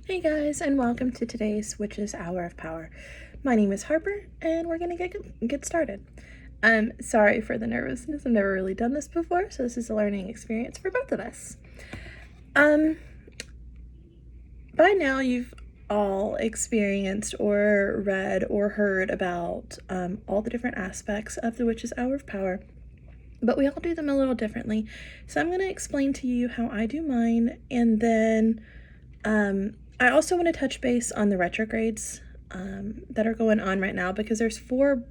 Hey guys, and welcome to today's Witch's Hour of Power. My name is Harper, and we're gonna get started. Sorry for the nervousness. I've never really done this before, so this is a learning experience for both of us. By now you've all experienced or read or heard about all the different aspects of the Witch's Hour of Power, but we all do them a little differently. So I'm gonna explain to you how I do mine, and then I also want to touch base on the retrogrades that are going on right now, because there's 4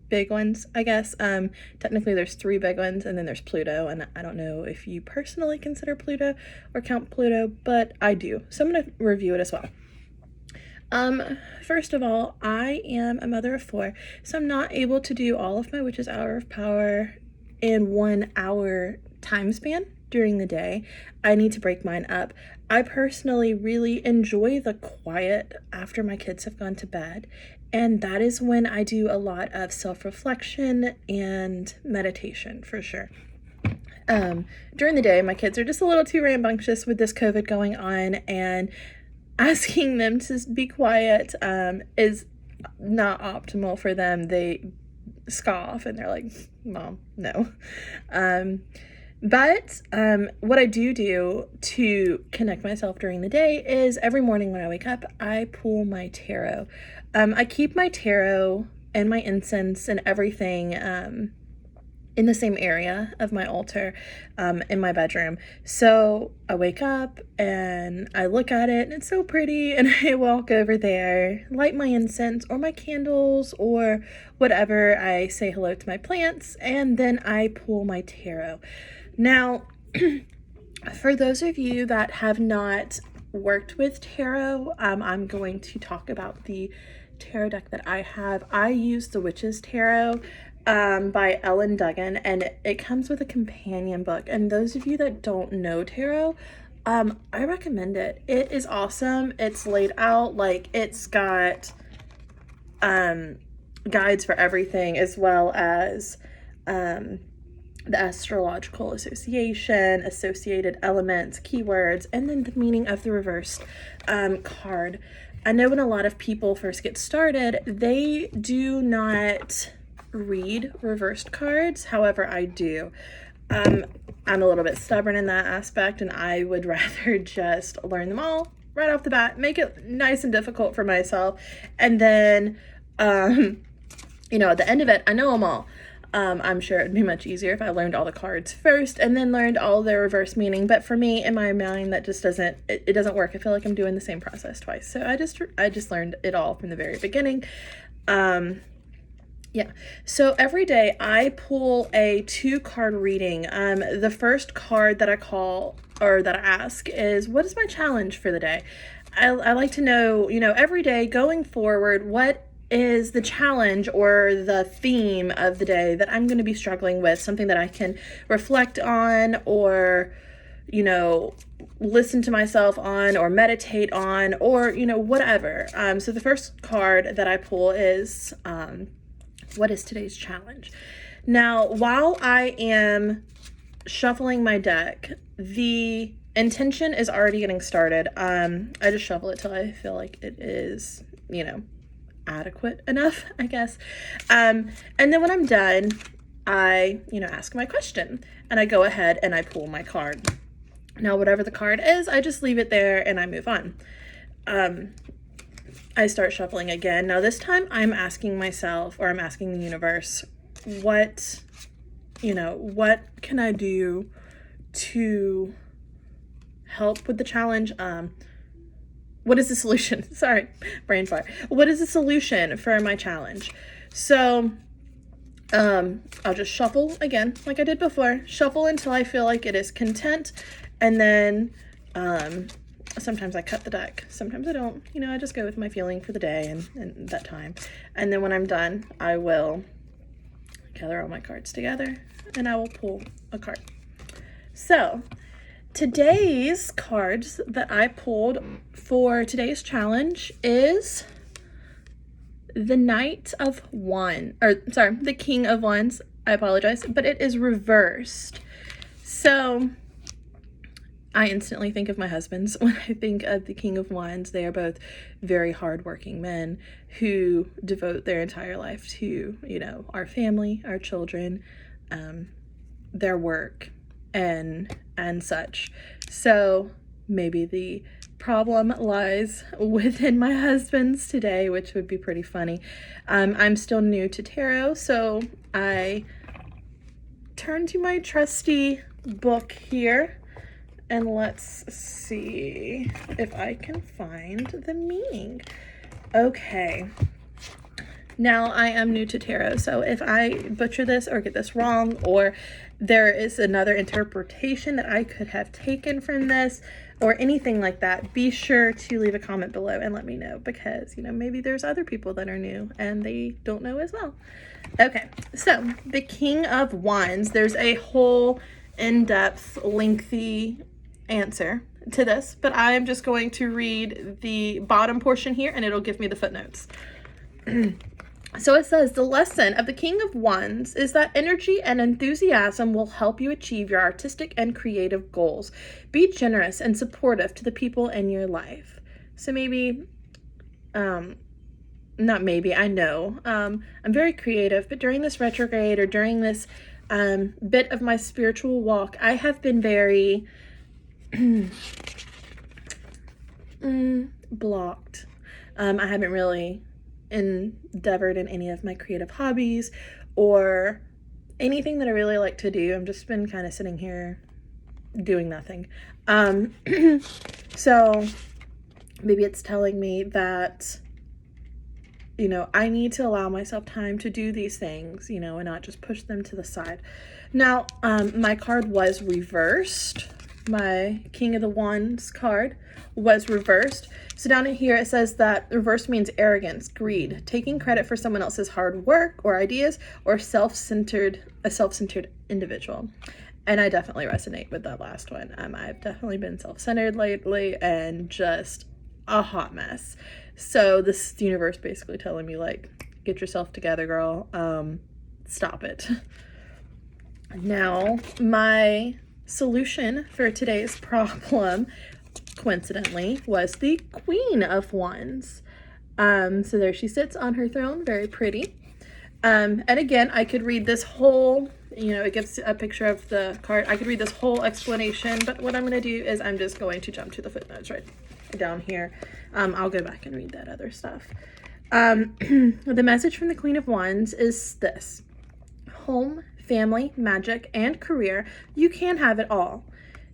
big ones, I guess. Technically there's 3 big ones, and then there's Pluto, and I don't know if you personally consider Pluto or count Pluto, but I do. So I'm going to review it as well. First of all, I am a mother of 4, so I'm not able to do all of my Witch's Hour of Power in 1 hour time span during the day. I need to break mine up. I personally really enjoy the quiet after my kids have gone to bed, and that is when I do a lot of self-reflection and meditation for sure. During the day, my kids are just a little too rambunctious with this COVID going on, and asking them to be quiet is not optimal for them. They scoff and they're like, "Mom, no." But what I do to connect myself during the day is every morning when I wake up, I pull my tarot. I keep my tarot and my incense and everything in the same area of my altar in my bedroom. So I wake up and I look at it, and it's so pretty, and I walk over there, light my incense or my candles or whatever. I say hello to my plants, and then I pull my tarot. Now, for those of you that have not worked with tarot, I'm going to talk about the tarot deck that I have. I use the Witch's Tarot by Ellen Duggan, and it comes with a companion book. And those of you that don't know tarot, I recommend it. It is awesome. It's laid out, like, it's got guides for everything, as well as the astrological association, associated elements, keywords, and then the meaning of the reversed card. I know when a lot of people first get started, they do not read reversed cards. However, I do. I'm a little bit stubborn in that aspect, and I would rather just learn them all right off the bat, make it nice and difficult for myself, and then at the end of it, I know them all. I'm sure it'd be much easier if I learned all the cards first and then learned all their reverse meaning. But for me, in my mind, that just doesn't work. I feel like I'm doing the same process twice. So I just learned it all from the very beginning. Yeah. So every day I pull a 2-card reading. The first card that I call, or that I ask, is, what is my challenge for the day? I like to know, every day going forward, what is the challenge or the theme of the day that I'm going to be struggling with, something that I can reflect on, or, listen to myself on, or meditate on, or, whatever. So the first card that I pull is, what is today's challenge? Now, while I am shuffling my deck, the intention is already getting started. I just shuffle it till I feel like it is, adequate enough, I guess. And then when I'm done, I, ask my question, and I go ahead and I pull my card. Now, whatever the card is, I just leave it there and I move on. I start shuffling again. Now this time I'm asking myself, or I'm asking the universe, what can I do to help with the challenge? What is the solution? Sorry, brain fart. What is the solution for my challenge? So I'll just shuffle again, like I did before. Shuffle until I feel like it is content, and then sometimes I cut the deck. Sometimes I don't. I just go with my feeling for the day and that time. And then when I'm done, I will gather all my cards together, and I will pull a card. So today's cards that I pulled for today's challenge is the Knight of Wands, the King of Wands. I apologize, but it is reversed. So I instantly think of my husbands when I think of the King of Wands. They are both very hardworking men who devote their entire life to, our family, our children, their work, and such. So maybe the problem lies within my husband's today, which would be pretty funny. I'm still new to tarot, so I turn to my trusty book here, and let's see if I can find the meaning. Okay. Now, I am new to tarot, so if I butcher this or get this wrong, or there is another interpretation that I could have taken from this, or anything like that, be sure to leave a comment below and let me know, because, maybe there's other people that are new and they don't know as well. Okay, so the King of Wands, there's a whole in-depth, lengthy answer to this, but I am just going to read the bottom portion here and it'll give me the footnotes. So it says, the lesson of the King of Wands is that energy and enthusiasm will help you achieve your artistic and creative goals. Be generous and supportive to the people in your life. So maybe, not maybe, I know, I'm very creative, but during this retrograde or during this bit of my spiritual walk, I have been very blocked. I haven't really endeavored in any of my creative hobbies or anything that I really like to do. I've just been kind of sitting here doing nothing. So maybe it's telling me that, I need to allow myself time to do these things, and not just push them to the side. Now, my card was reversed. My King of the Wands card was reversed. So down in here it says that reverse means arrogance, greed, taking credit for someone else's hard work or ideas, or a self-centered individual. And I definitely resonate with that last one. I've definitely been self-centered lately and just a hot mess. So this universe basically telling me, like, get yourself together, girl. Stop it. Now, my solution for today's problem, coincidentally, was the Queen of Wands. So there she sits on her throne, very pretty. And again, I could read this whole, it gives a picture of the card. I could read this whole explanation, but what I'm going to do is I'm just going to jump to the footnotes right down here. I'll go back and read that other stuff. The message from the Queen of Wands is this: home, family, magic, and career, you can have it all.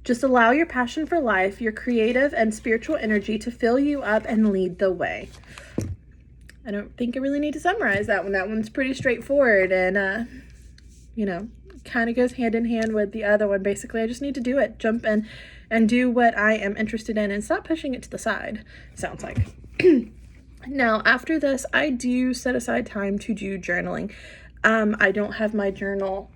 Just allow your passion for life, your creative and spiritual energy to fill you up and lead the way. I don't think I really need to summarize that one. That one's pretty straightforward and, kind of goes hand in hand with the other one. Basically, I just need to do it, jump in and do what I am interested in and stop pushing it to the side, sounds like. Now, after this, I do set aside time to do journaling. I don't have my journal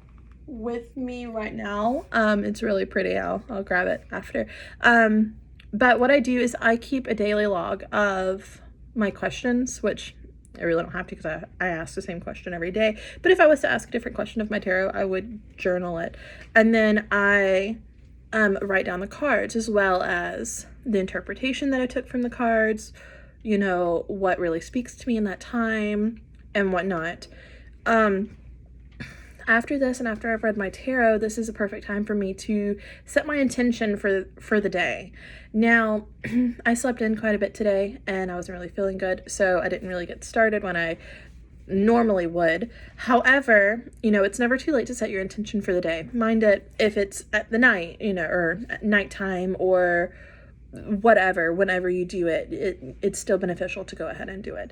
with me right now. It's really pretty. I'll grab it after. But what I do is I keep a daily log of my questions, which I really don't have to because I ask the same question every day. But if I was to ask a different question of my tarot, I would journal it. And then I write down the cards as well as the interpretation that I took from the cards, what really speaks to me in that time and whatnot. After this and after I've read my tarot, this is a perfect time for me to set my intention for the day. Now, I slept in quite a bit today and I wasn't really feeling good, so I didn't really get started when I normally would. However, it's never too late to set your intention for the day. Mind it if it's at the night, or at nighttime or whatever, whenever you do it, it's still beneficial to go ahead and do it.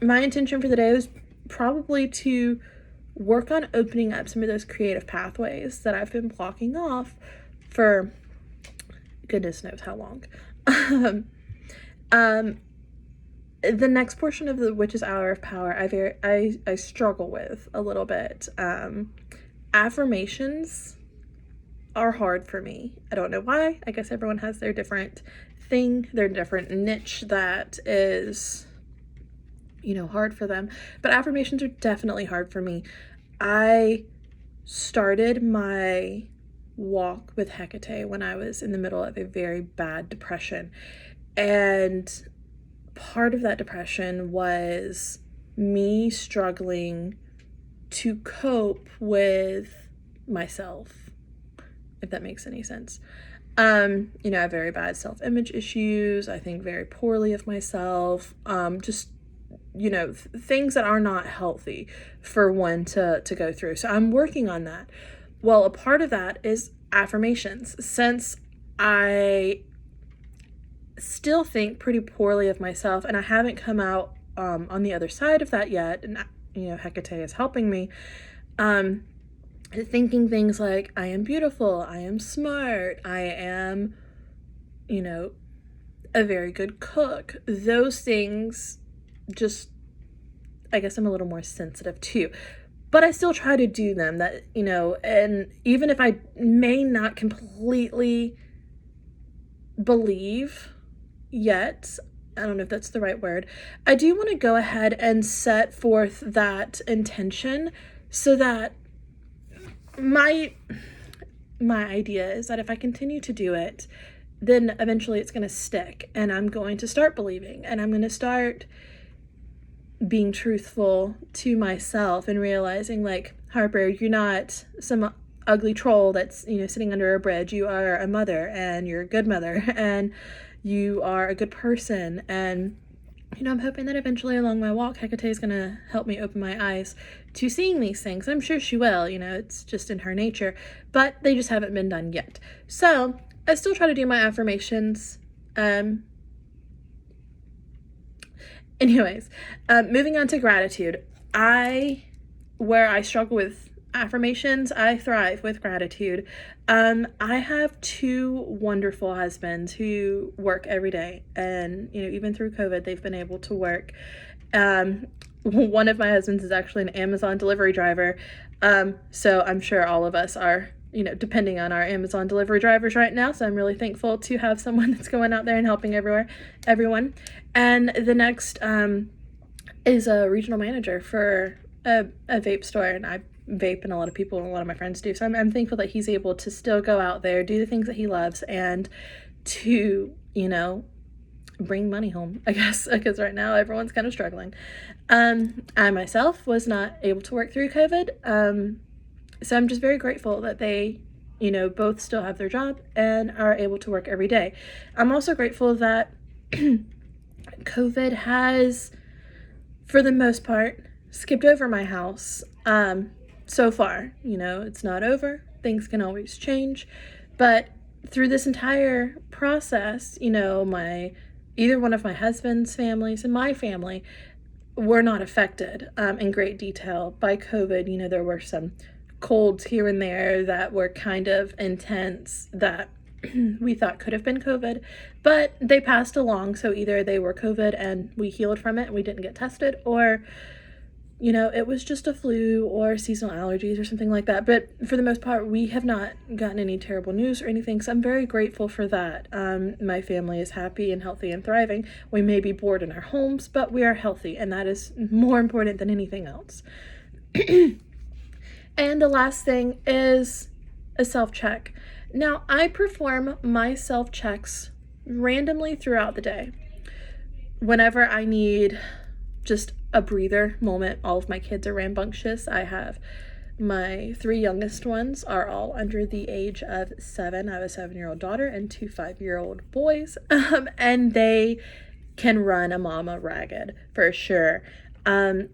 My intention for the day was probably to work on opening up some of those creative pathways that I've been blocking off for goodness knows how long. The next portion of the Witch's Hour of Power, I struggle with a little bit. Affirmations are hard for me. I don't know why. I guess everyone has their different thing, their different niche that is, hard for them. But affirmations are definitely hard for me. I started my walk with Hecate when I was in the middle of a very bad depression. And part of that depression was me struggling to cope with myself, if that makes any sense. I have very bad self-image issues. I think very poorly of myself. Just, things that are not healthy for one to go through. So I'm working on that. Well, a part of that is affirmations. Since I still think pretty poorly of myself and I haven't come out on the other side of that yet, and Hecate is helping me, thinking things like, I am beautiful, I am smart, I am, a very good cook. Those things just, I guess I'm a little more sensitive to. But I still try to do them, and even if I may not completely believe yet, I don't know if that's the right word, I do want to go ahead and set forth that intention so that my idea is that if I continue to do it, then eventually it's going to stick and I'm going to start believing and I'm going to start being truthful to myself and realizing, like, Harper, you're not some ugly troll that's, sitting under a bridge. You are a mother and you're a good mother and you are a good person. And, I'm hoping that eventually along my walk, Hecate is going to help me open my eyes to seeing these things. I'm sure she will, it's just in her nature, but they just haven't been done yet. So I still try to do my affirmations. Anyways, moving on to gratitude. Where I struggle with affirmations, I thrive with gratitude. I have two wonderful husbands who work every day, and even through COVID, they've been able to work. One of my husbands is actually an Amazon delivery driver, so I'm sure all of us are depending on our Amazon delivery drivers right now. So I'm really thankful to have someone that's going out there and helping everyone. And the next is a regional manager for a vape store, and I vape, and a lot of my friends do. So I'm thankful that he's able to still go out there, do the things that he loves, and to, bring money home, I guess, because right now everyone's kind of struggling. I myself was not able to work through COVID. So I'm just very grateful that they, both still have their job and are able to work every day. I'm also grateful that COVID has, for the most part, skipped over my house. So far, it's not over. Things can always change. But through this entire process, either one of my husband's families and my family were not affected in great detail by COVID. There were some colds here and there that were kind of intense that we thought could have been COVID, but they passed along. So either they were COVID and we healed from it and we didn't get tested, or it was just a flu or seasonal allergies or something like that. But for the most part, we have not gotten any terrible news or anything. So I'm very grateful for that. My family is happy and healthy and thriving. We may be bored in our homes, but we are healthy, and that is more important than anything else. And the last thing is a self-check. Now, I perform my self-checks randomly throughout the day. Whenever I need just a breather moment, all of my kids are rambunctious. I have my 3 youngest ones are all under the age of 7. I have a 7-year-old daughter and 2 5-year-old boys, and they can run a mama ragged for sure.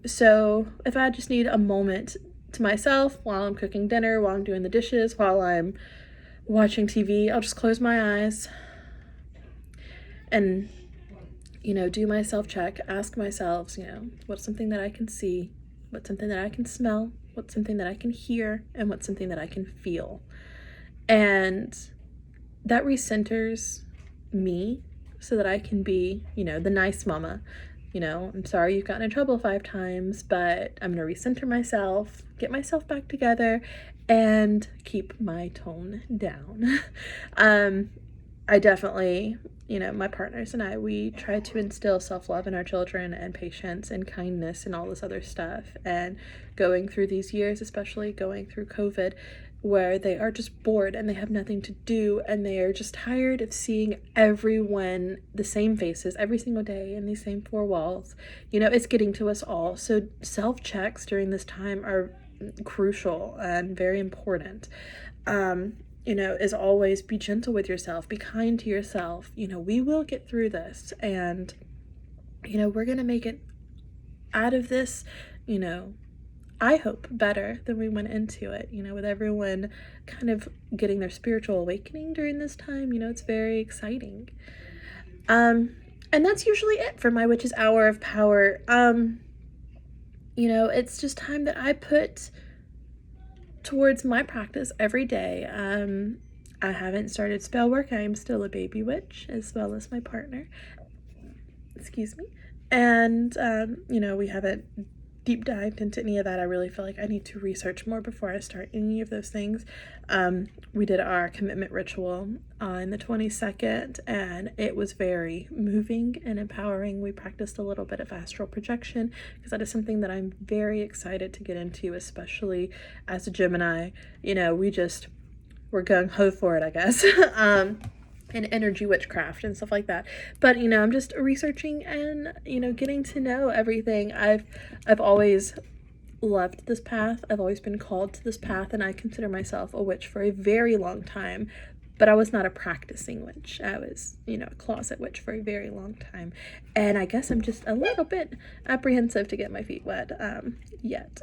So if I just need a moment to myself while I'm cooking dinner, while I'm doing the dishes, while I'm watching TV, I'll just close my eyes and do my self-check, ask myself, what's something that I can see, what's something that I can smell, what's something that I can hear, and what's something that I can feel. And that recenters me so that I can be, the nice mama. I'm sorry you've gotten in trouble 5 times, but I'm going to recenter myself, get myself back together, and keep my tone down. I definitely, my partners and I, we try to instill self-love in our children and patience and kindness and all this other stuff. And going through these years, especially going through COVID, where they are just bored and they have nothing to do, and they are just tired of seeing everyone, the same faces every single day in these same four walls. It's getting to us all. So self-checks during this time are crucial and very important. As always, be gentle with yourself, be kind to yourself. We will get through this, and we're gonna make it out of this, I hope better than we went into it, with everyone kind of getting their spiritual awakening during this time. It's very exciting. And that's usually it for my Witch's Hour of Power. It's just time that I put towards my practice every day. I haven't started spell work. I am still a baby witch, as well as my partner. Excuse me. And, we haven't deep dived into any of that. I really feel like I need to research more before I start any of those things. We did our commitment ritual on the 22nd, and it was very moving and empowering. We practiced a little bit of astral projection, because that is something that I'm very excited to get into, especially as a Gemini. We're gung-ho for it, I guess. And energy witchcraft and stuff like that. But I'm just researching and getting to know everything. I've always loved this path. I've always been called to this path, and I consider myself a witch for a very long time. But I was not a practicing witch. I was, a closet witch for a very long time. And I guess I'm just a little bit apprehensive to get my feet wet yet.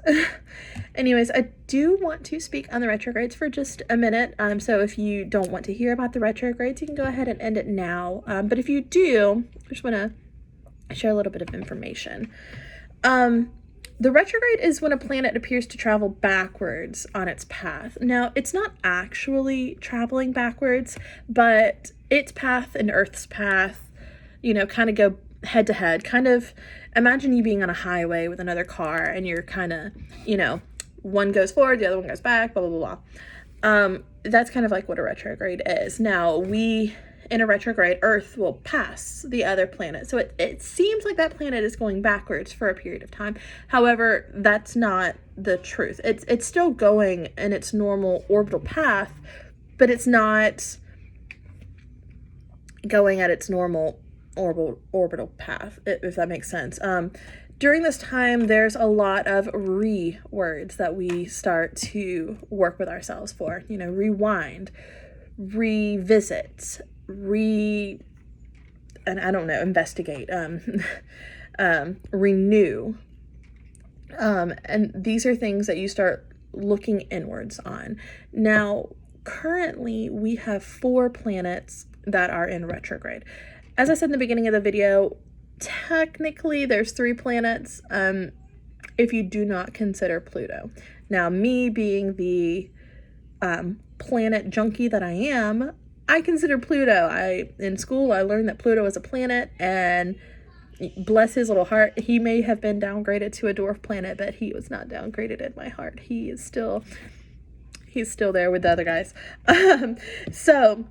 Anyways, I do want to speak on the retrogrades for just a minute. So if you don't want to hear about the retrogrades, you can go ahead and end it now. But if you do, I just want to share a little bit of information. The retrograde is when a planet appears to travel backwards on its path. Now, it's not actually traveling backwards, but its path and Earth's path, kind of go head to head. Kind of imagine you being on a highway with another car, and you're kind of, one goes forward, the other one goes back, blah, blah, blah, blah. That's kind of like what a retrograde is. Now, in a retrograde, Earth will pass the other planet. So it seems like that planet is going backwards for a period of time. However, that's not the truth. It's still going in its normal orbital path, but it's not going at its normal orbital path, if that makes sense. During this time, there's a lot of words that we start to work with ourselves for. Rewind, revisit, investigate, renew. And these are things that you start looking inwards on. Now, currently, we have 4 planets that are in retrograde. As I said in the beginning of the video, technically there's 3 planets, if you do not consider Pluto. Now, me being the planet junkie that I am, I consider Pluto. In school, I learned that Pluto is a planet, and bless his little heart, he may have been downgraded to a dwarf planet, but he was not downgraded in my heart. He's still there with the other guys. So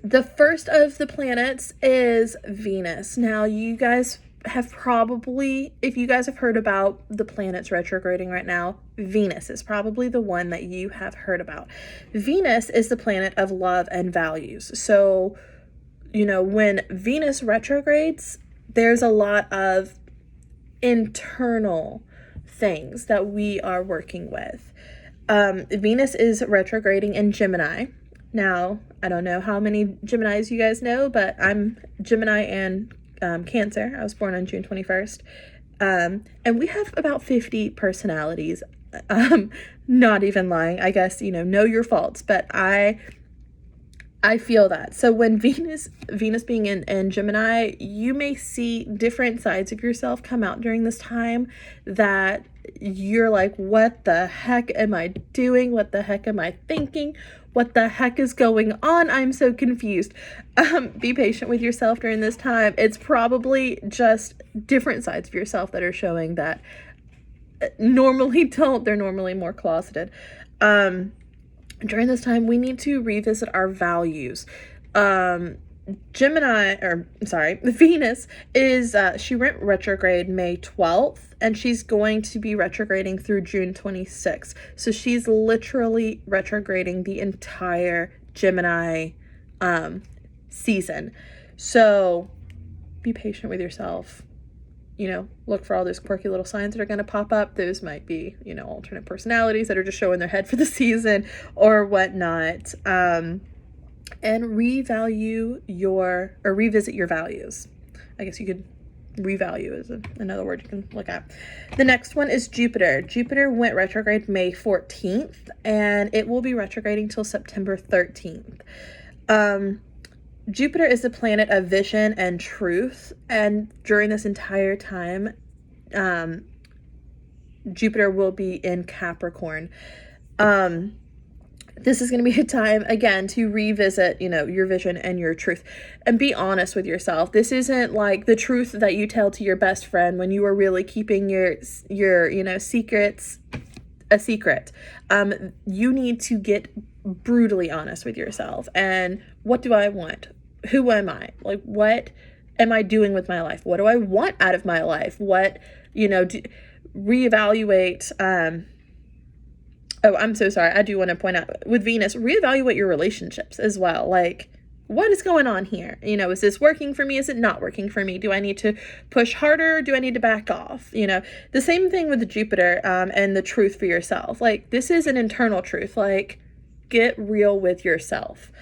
the first of the planets is Venus. Now, you guys have probably, if you guys have heard about the planets retrograding right now, Venus is probably the one that you have heard about. Venus is the planet of love and values. So, when Venus retrogrades, there's a lot of internal things that we are working with. Venus is retrograding in Gemini. Now, I don't know how many Geminis you guys know, but I'm Gemini and Cancer. I was born on June 21st. And we have about 50 personalities. Not even lying. I guess, know your faults, but I feel that. So when Venus being in Gemini, you may see different sides of yourself come out during this time that you're like, what the heck am I doing? What the heck am I thinking? What the heck is going on? I'm so confused. Be patient with yourself during this time. It's probably just different sides of yourself that are showing that normally don't. They're normally more closeted. During this time, we need to revisit our values. Venus is, she went retrograde May 12th, and she's going to be retrograding through June 26th. So she's literally retrograding the entire Gemini season. So be patient with yourself. Look for all those quirky little signs that are going to pop up. Those might be, alternate personalities that are just showing their head for the season or whatnot. And revisit your values. I guess you could revalue is another word you can look at. The next one is Jupiter. Jupiter went retrograde May 14th, and it will be retrograding till September 13th. Jupiter is the planet of vision and truth, and during this entire time, Jupiter will be in Capricorn. This is going to be a time, again, to revisit, your vision and your truth, and be honest with yourself. This isn't like the truth that you tell to your best friend when you are really keeping your secrets a secret. You need to get brutally honest with yourself. And what do I want? Who am I? Like, what am I doing with my life? What do I want out of my life? Reevaluate, oh, I'm so sorry. I do want to point out with Venus, reevaluate your relationships as well. Like, what is going on here? Is this working for me? Is it not working for me? Do I need to push harder? Do I need to back off? The same thing with the Jupiter, and the truth for yourself. Like, this is an internal truth. Like, get real with yourself.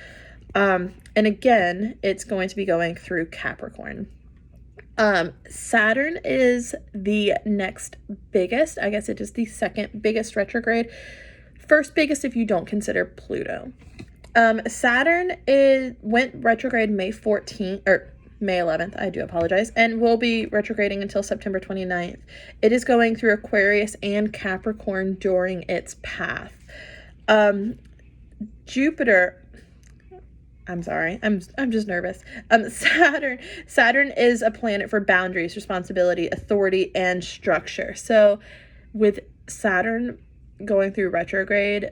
And again, it's going to be going through Capricorn. Saturn is the next biggest. I guess it is the second biggest retrograde. First biggest if you don't consider Pluto. Saturn went retrograde May 14th, or May 11th, I do apologize, and will be retrograding until September 29th. It is going through Aquarius and Capricorn during its path. Jupiter, I'm sorry, I'm just nervous. Saturn is a planet for boundaries, responsibility, authority, and structure. So with Saturn going through retrograde,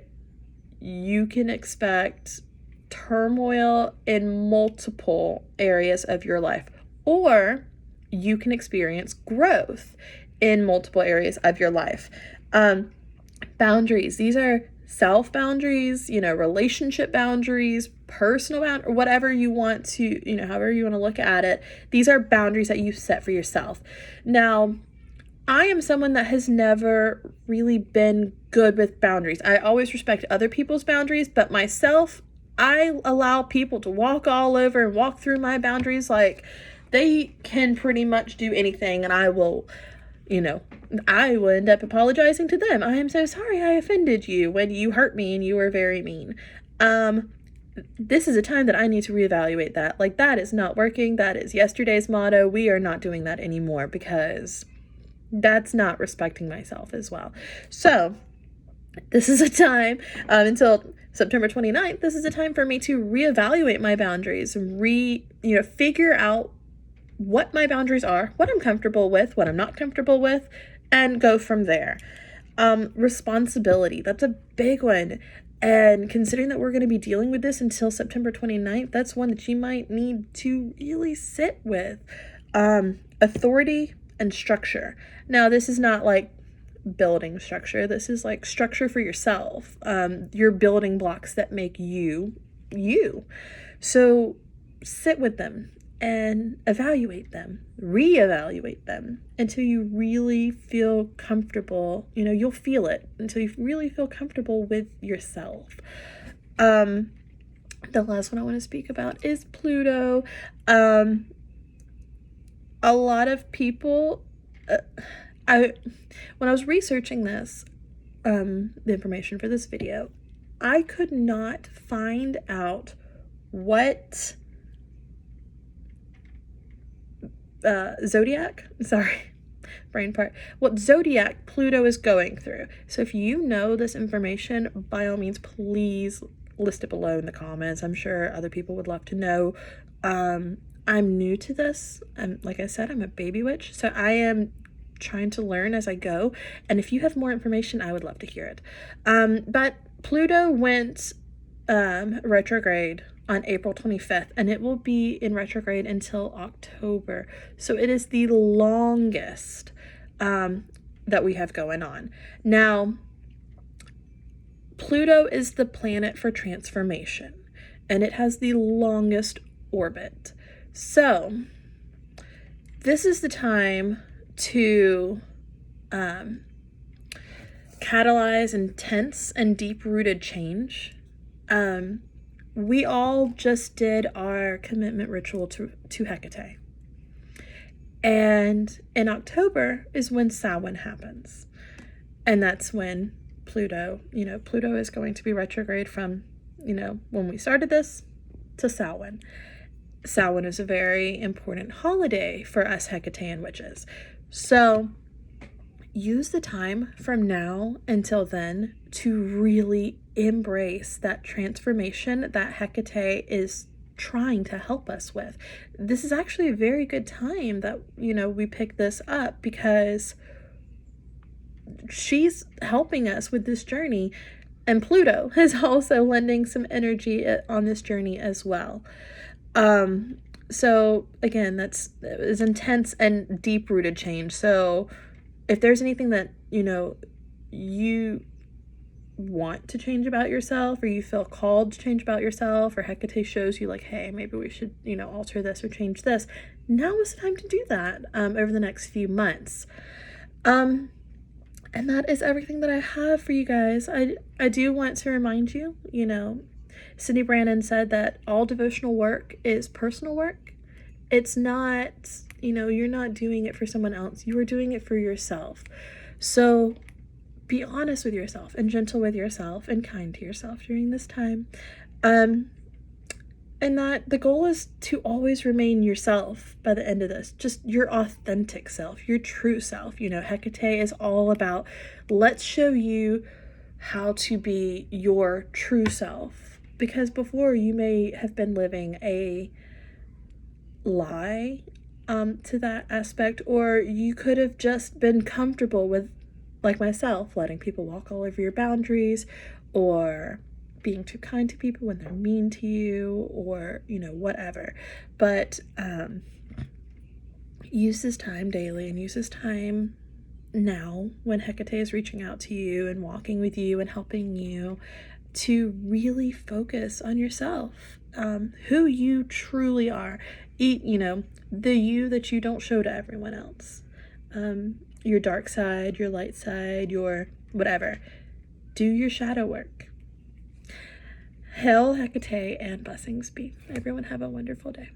you can expect turmoil in multiple areas of your life, or you can experience growth in multiple areas of your life. Boundaries, these are self boundaries, relationship boundaries, personal boundaries, whatever you want to, however you want to look at it. These are boundaries that you set for yourself. Now, I am someone that has never really been good with boundaries. I always respect other people's boundaries, but myself, I allow people to walk all over and walk through my boundaries. Like, they can pretty much do anything, and I will end up apologizing to them. I am so sorry I offended you when you hurt me and you were very mean. This is a time that I need to reevaluate that. Like, that is not working. That is yesterday's motto. We are not doing that anymore, because that's not respecting myself as well. So this is a time, until September 29th, this is a time for me to reevaluate my boundaries, figure out what my boundaries are, what I'm comfortable with, what I'm not comfortable with, and go from there. Responsibility, that's a big one. And considering that we're going to be dealing with this until September 29th, that's one that you might need to really sit with. Authority and structure. Now, this is not like building structure. This is like structure for yourself. Your building blocks that make you. So sit with them and evaluate them, reevaluate them until you really feel comfortable. You'll feel it until you really feel comfortable with yourself. The last one I want to speak about is Pluto. A lot of people, when I was researching this, the information for this video, I could not find out what what zodiac Pluto is going through. So if you know this information, by all means, please list it below in the comments. I'm sure other people would love to know. I'm new to this. Like I said, I'm a baby witch, so I am trying to learn as I go. And if you have more information, I would love to hear it. But Pluto went retrograde on April 25th, and it will be in retrograde until October. So it is the longest that we have going on. Now, Pluto is the planet for transformation, and it has the longest orbit. So this is the time to catalyze intense and deep-rooted change. We all just did our commitment ritual to Hecate. And in October is when Samhain happens. And that's when Pluto is going to be retrograde from, when we started this to Samhain. Samhain is a very important holiday for us Hecatean witches. So use the time from now until then to really embrace that transformation that Hecate is trying to help us with. This is actually a very good time that, we pick this up, because she's helping us with this journey, and Pluto is also lending some energy on this journey as well. So again, that is intense and deep-rooted change. So if there's anything that, you want to change about yourself, or you feel called to change about yourself, or Hecate shows you like, hey, maybe we should, alter this or change this, now is the time to do that over the next few months. And that is everything that I have for you guys. I do want to remind you, Cindy Brannon said that all devotional work is personal work. It's not, you're not doing it for someone else. You are doing it for yourself. So be honest with yourself and gentle with yourself and kind to yourself during this time. And that the goal is to always remain yourself by the end of this. Just your authentic self, your true self. Hecate is all about, let's show you how to be your true self. Because before, you may have been living a lie to that aspect, or you could have just been comfortable with, like myself, letting people walk all over your boundaries, or being too kind to people when they're mean to you, or whatever. But use this time daily, and use this time now when Hecate is reaching out to you and walking with you and helping you, to really focus on yourself, who you truly are. The you that you don't show to everyone else. Your dark side, your light side, your whatever. Do your shadow work. Hail Hecate, and blessings be. Everyone have a wonderful day.